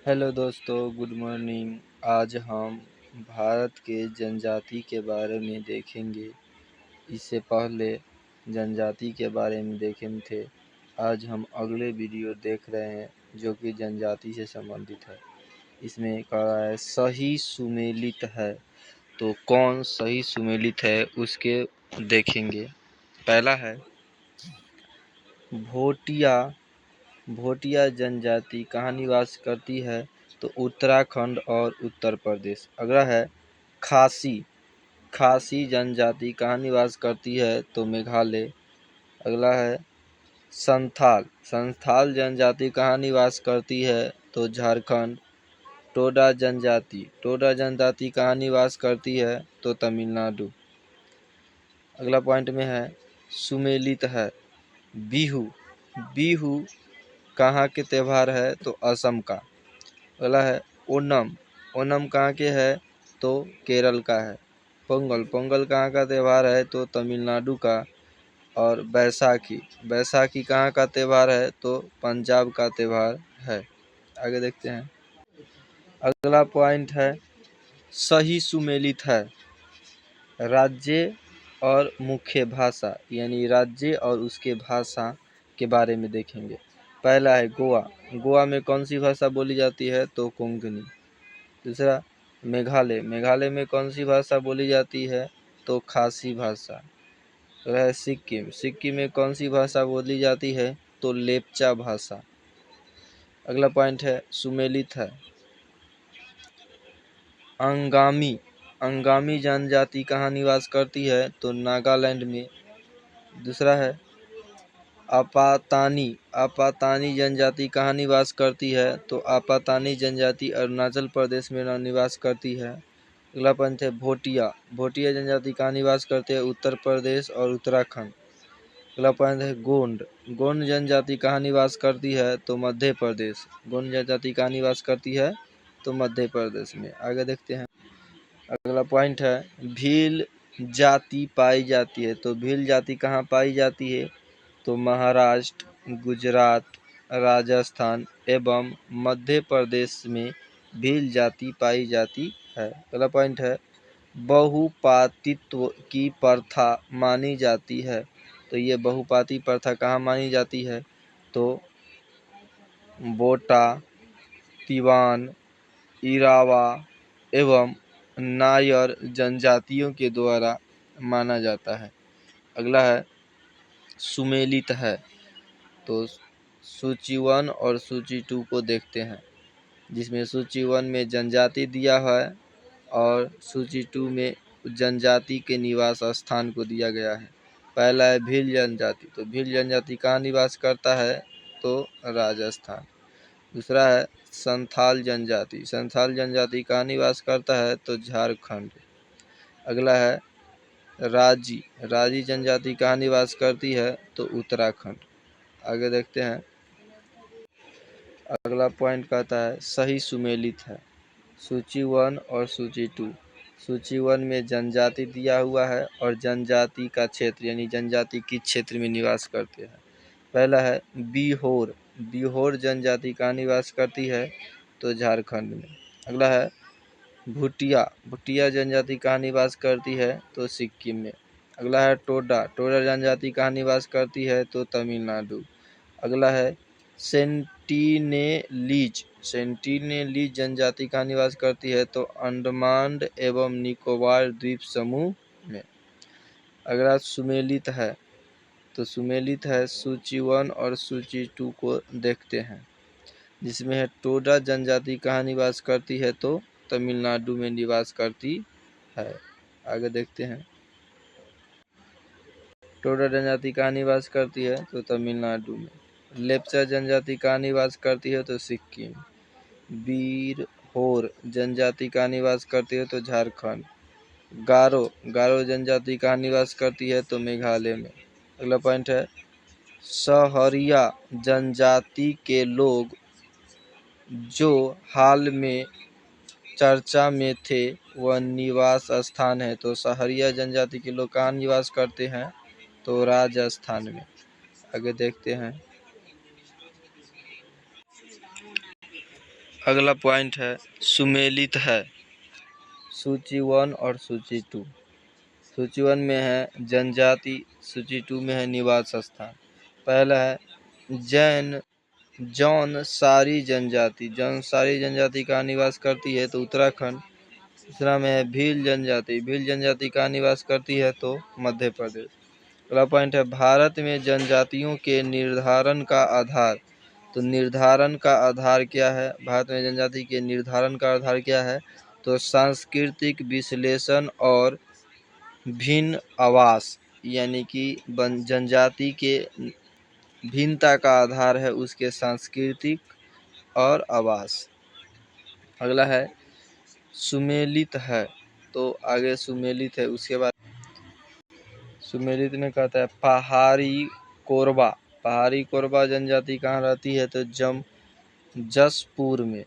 Hello दोस्तों, good morning. आज हम भारत के जनजाति के बारे में देखेंगे। इससे पहले जनजाति के बारे में देखे थे। आज हम अगले वीडियो देख रहे हैं जो कि जनजाति से संबंधित है। इसमें कह रहा है सही सुमेलित है, तो कौन सही सुमेलित है उसके देखेंगे। पहला है भोटिया। भोटिया जनजाति कहाँ निवास करती है? तो उत्तराखंड और उत्तर प्रदेश। अगला है खासी। खासी जनजाति कहाँ निवास करती है? तो मेघालय। अगला है संथाल। संथाल जनजाति कहाँ निवास करती है? तो झारखंड। टोडा जनजाति। टोडा जनजाति कहाँ निवास करती है? तो तमिलनाडु। अगला पॉइंट में है सुमेलित है बिहू। बिहू कहाँ के त्यौहार है? तो असम का। अगला है ओणम। ओणम कहाँ के है? तो केरल का है। पोंगल। पोंगल कहाँ का त्यौहार है? तो तमिलनाडु का। और बैसाखी। बैसाखी कहाँ का त्यौहार है? तो पंजाब का त्यौहार है। आगे देखते हैं। अगला पॉइंट है सही सुमेलित है राज्य और मुख्य भाषा, यानी राज्य और उसके भाषा के बारे में देखेंगे। पहला है गोवा। गोवा में कौन सी भाषा बोली जाती है? तो कोंकणी। दूसरा मेघालय। मेघालय में कौन सी भाषा बोली जाती है? तो खासी भाषा। अगला है सिक्किम। सिक्किम में कौन सी भाषा बोली जाती है? तो लेप्चा भाषा। अगला पॉइंट है सुमेलित है अंगामी। अंगामी जनजाति कहाँ निवास करती है? तो नागालैंड में। दूसरा है आपातानी। आपातानी जनजाति कहाँ निवास करती है? तो आपातानी जनजाति अरुणाचल प्रदेश में निवास करती है। अगला पॉइंट है भोटिया। भोटिया जनजाति कहाँ निवास करते हैं? उत्तर प्रदेश और उत्तराखंड। अगला पॉइंट है गोंड। गोंड जनजाति कहाँ निवास करती है? तो मध्य प्रदेश। गोंड जनजाति कहाँ निवास करती है? तो मध्य प्रदेश में। आगे देखते हैं। अगला पॉइंट है भील जाति पाई जाती है। तो भील जाति कहाँ पाई जाती है? तो महाराष्ट्र, गुजरात, राजस्थान एवं मध्य प्रदेश में भील जाति पाई जाती है। अगला पॉइंट है बहुपातित्व की प्रथा मानी जाती है। तो ये बहुपाती प्रथा कहाँ मानी जाती है? तो बोटा, तिवान, इरावा एवं नायर जनजातियों के द्वारा माना जाता है। अगला है सुमेलित है। तो सूची 1 और सूची 2 को देखते हैं, जिसमें सूची 1 में जनजाति दिया है और सूची 2 में जनजाति के निवास स्थान को दिया गया है। पहला है भील जनजाति। तो भील जनजाति कहाँ निवास करता है? तो राजस्थान। दूसरा है संथाल जनजाति। संथाल जनजाति कहाँ निवास करता है? तो झारखंड। अगला है राजी। राजी जनजाति कहाँ निवास करती है? तो उत्तराखंड। आगे देखते हैं। अगला पॉइंट कहता है सही सुमेलित है सूची 1 और सूची 2। सूची 1 में जनजाति दिया हुआ है और जनजाति का क्षेत्र, यानी जनजाति किस क्षेत्र में निवास करते हैं। पहला है बिहोर। बिहोर जनजाति कहाँ निवास करती है? तो झारखंड में। अगला है भूटिया। भूटिया जनजाति कहाँ निवास करती है? तो सिक्किम में। अगला है टोडा। टोडा जनजाति कहाँ निवास करती है? तो तमिलनाडु। अगला है सेंटिनेलीज। सेंटिनेलीज जनजाति कहाँ निवास करती है? तो अंडमान एवं निकोबार द्वीप समूह में। अगला सुमेलित है। तो सुमेलित है सूची 1 और सूची 2 को देखते हैं, जिसमें है टोडा जनजाति कहाँ निवास करती है? तो तमिलनाडु में निवास करती है। आगे देखते हैं। टोडा जनजाति कहाँ निवास करती है? तो तमिलनाडु में। लेप्चा जनजाति कहाँ निवास करती है? तो सिक्किम। बीरहोर जनजाति कहाँ निवास करती है? तो झारखंड। गारो। गारो जनजाति कहाँ निवास करती है? तो मेघालय में। अगला पॉइंट है सहरिया जनजाति के लोग जो हाल में चर्चा में थे वह निवास स्थान है। तो सहरिया जनजाति के लोग कहाँ निवास करते हैं? तो राजस्थान में। आगे देखते हैं। अगला पॉइंट है सुमेलित है। सूची 1 और सूची 2। सूची 1 में है जनजाति, सूची 2 में है निवास स्थान। पहला है जौनसारी जनजाति। जौनसारी जनजाति कहाँ निवास करती है तो उत्तराखंड। दूसरा में है भील जनजाति। भील जनजाति कहाँ निवास करती है तो मध्य प्रदेश। अगला पॉइंट है भारत में जनजातियों के निर्धारण का आधार। तो निर्धारण का आधार क्या है? भारत में जनजाति के निर्धारण का आधार क्या है तो सांस्कृतिक विश्लेषण और भिन्न आवास, यानी कि जनजाति के भिन्नता का आधार है उसके सांस्कृतिक और आवास। अगला है सुमेलित है। तो आगे सुमेलित है, उसके बाद सुमेलित में कहता है पहाड़ी कोरबा। पहाड़ी कोरबा जनजाति कहाँ रहती है तो जसपुर में।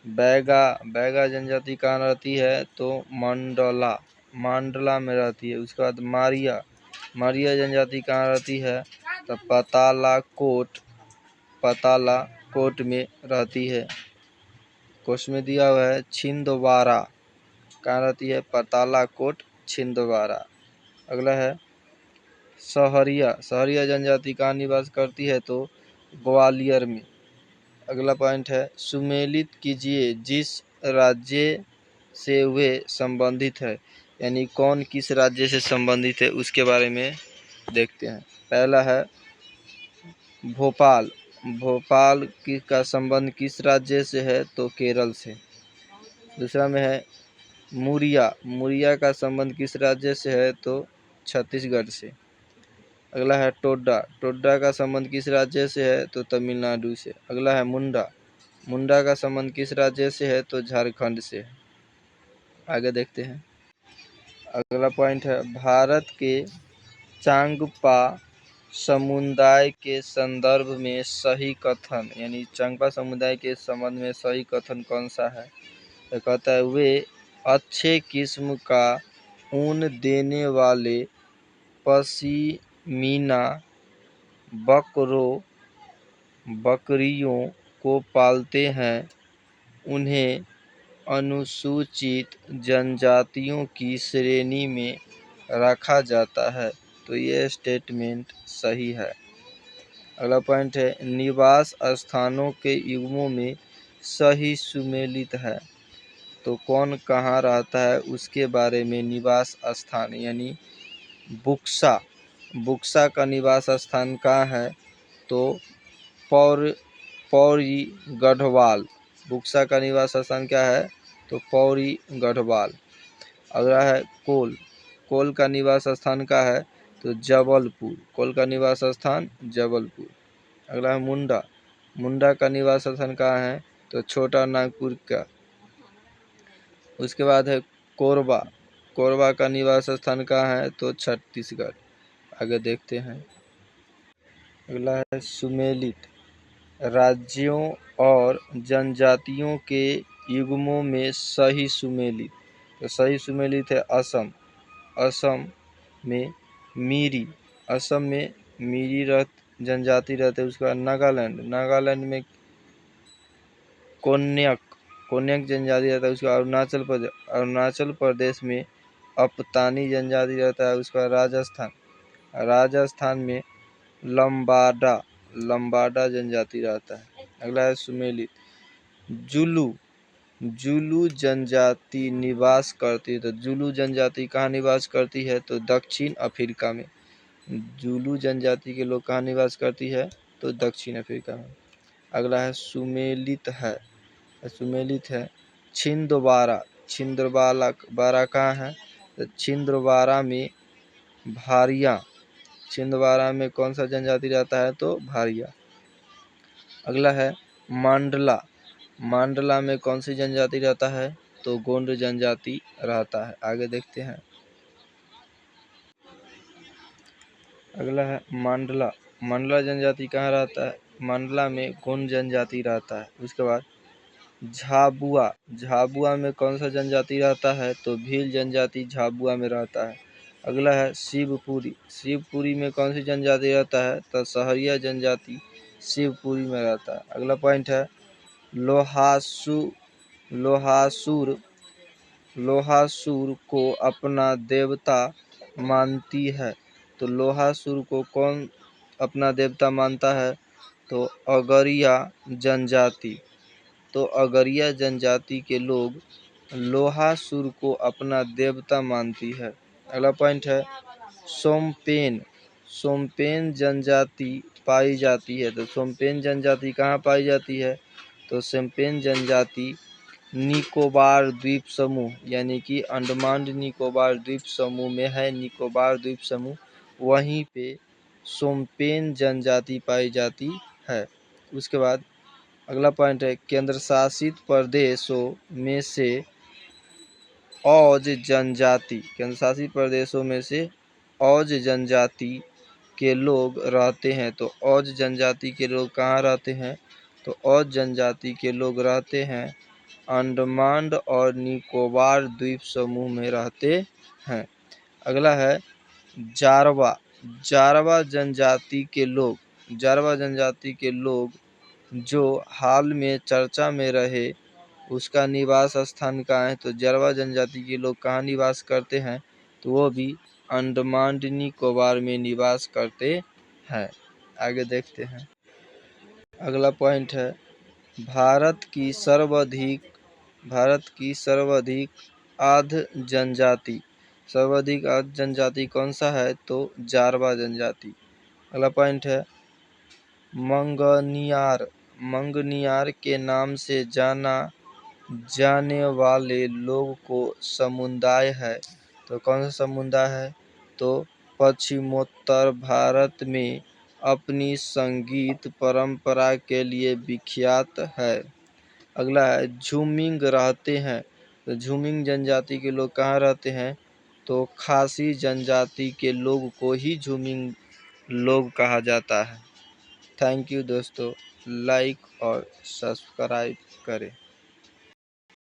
बैगा जनजाति कहाँ रहती है तो मंडला में रहती है। उसके बाद मारिया जनजाति कहाँ रहती है तो पतालाकोट में रहती है। क्वेश्चन में दिया हुआ है छिंदवाड़ा कहाँ रहती है, पतालाकोट छिंदवाड़ा। अगला है सहरिया जनजाति कहाँ निवास करती है तो ग्वालियर में। अगला पॉइंट है सुमेलित कीजिए जिस राज्य से वे संबंधित है, यानी कौन किस राज्य से संबंधित है उसके बारे में देखते हैं। पहला है भोपाल का संबंध किस राज्य से है तो केरल से। दूसरा में है मुरिया का संबंध किस राज्य से है तो छत्तीसगढ़ से। अगला है टोडा का संबंध किस राज्य से है तो तमिलनाडु से। अगला है मुंडा का संबंध किस राज्य से है तो झारखंड से। आगे देखते हैं। अगला पॉइंट है भारत के चांगपा समुदाय के संदर्भ में सही कथन, यानी चांगपा समुदाय के संबंध में सही कथन कौन सा है तो कहता है वे अच्छे किस्म का ऊन देने वाले पश्मीना बकरियों को पालते हैं। उन्हें अनुसूचित जनजातियों की श्रेणी में रखा जाता है। तो ये स्टेटमेंट सही है। अगला पॉइंट है निवास स्थानों के युग्मों में सही सुमेलित है। तो कौन कहाँ रहता है उसके बारे में निवास स्थान, यानी बुक्सा का निवास स्थान कहाँ है तो पौड़ी गढ़वाल। बुक्सा का निवास स्थान क्या है तो पौड़ी गढ़वाल। अगला है कोल का निवास स्थान का है तो जबलपुर। कोल का निवास स्थान जबलपुर। अगला है मुंडा का निवास स्थान कहाँ है तो छोटा नागपुर का। उसके बाद है कोरबा का निवास स्थान कहाँ है तो छत्तीसगढ़। आगे देखते हैं। अगला है सुमेलित राज्यों और जनजातियों के युग्मों में सही सुमेलित। तो सही सुमेलित है असम में मिरी जनजाति रहते हैं। उसके बाद नागालैंड में कोन्याक जनजाति रहता है। उसके बाद अरुणाचल प्रदेश में अपतानी जनजाति रहता है। उसके बाद राजस्थान में लंबाडा जनजाति रहता है। अगला है सुमेलित जुलू जनजाति निवास करती है। तो जुलू जनजाति कहाँ निवास करती है तो दक्षिण अफ्रीका में। जुलू जनजाति के लोग कहाँ निवास करती है तो दक्षिण अफ्रीका में। अगला है सुमेलित है छिंदवाड़ा कहाँ है तो छिंदवाड़ा में छिंदवाड़ा में कौन सा जनजाति रहता है तो भारिया। अगला है मांडला में कौन सी जनजाति रहता है तो गोंड जनजाति रहता है। आगे देखते हैं। अगला है मंडला जनजाति कहाँ रहता है, मंडला में गोंड जनजाति रहता है। उसके बाद झाबुआ में कौन सा जनजाति रहता है तो भील जनजाति झाबुआ में रहता है। अगला है शिवपुरी में कौन सी जनजाति रहता है तो सहरिया जनजाति शिवपुरी में रहता है। अगला पॉइंट है लोहासु लोहासुर लोहासुर को अपना देवता मानती है। तो लोहासुर को कौन अपना देवता मानता है? तो अगरिया जनजाति। तो अगरिया जनजाति के लोग लोहासुर को अपना देवता मानती है। अगला पॉइंट है सोमपेन। सोमपेन जनजाति पाई जाती है। तो सोमपेन जनजाति कहाँ पाई जाती है? तो सोमपेन जनजाति निकोबार द्वीप समूह यानी कि अंडमान निकोबार द्वीप समूह में है। निकोबार द्वीप समूह, वहीं पे सोमपेन जनजाति पाई जाती है। उसके बाद अगला पॉइंट है केंद्र शासित प्रदेशों में से औज जनजाति। केंद्र शासित प्रदेशों में से औज जनजाति के लोग रहते हैं। तो औज जनजाति के लोग कहाँ रहते हैं? तो औज जनजाति के लोग रहते हैं अंडमान और निकोबार द्वीप समूह में रहते हैं। अगला है जारवा। जारवा जनजाति के लोग जो हाल में चर्चा में रहे उसका निवास स्थान कहाँ है? तो जारवा जनजाति के लोग कहाँ निवास करते हैं? तो वो भी अंडमान निकोबार में निवास करते हैं। आगे देखते हैं। अगला पॉइंट है भारत की सर्वाधिक आर्द्र जनजाति। सर्वाधिक आर्द्र जनजाति कौन सा है? तो जारवा जनजाति। अगला पॉइंट है मंगनियार। मंगनियार के नाम से जाना जाने वाले लोग को समुदाय है। तो कौन सा समुदाय है? तो पश्चिमोत्तर भारत में अपनी संगीत परंपरा के लिए विख्यात है। अगला है झूमिंग रहते हैं। तो झूमिंग जनजाति के लोग कहाँ रहते हैं? तो खासी जनजाति के लोग को ही झूमिंग लोग कहा जाता है। थैंक यू दोस्तों, लाइक और सब्सक्राइब करें।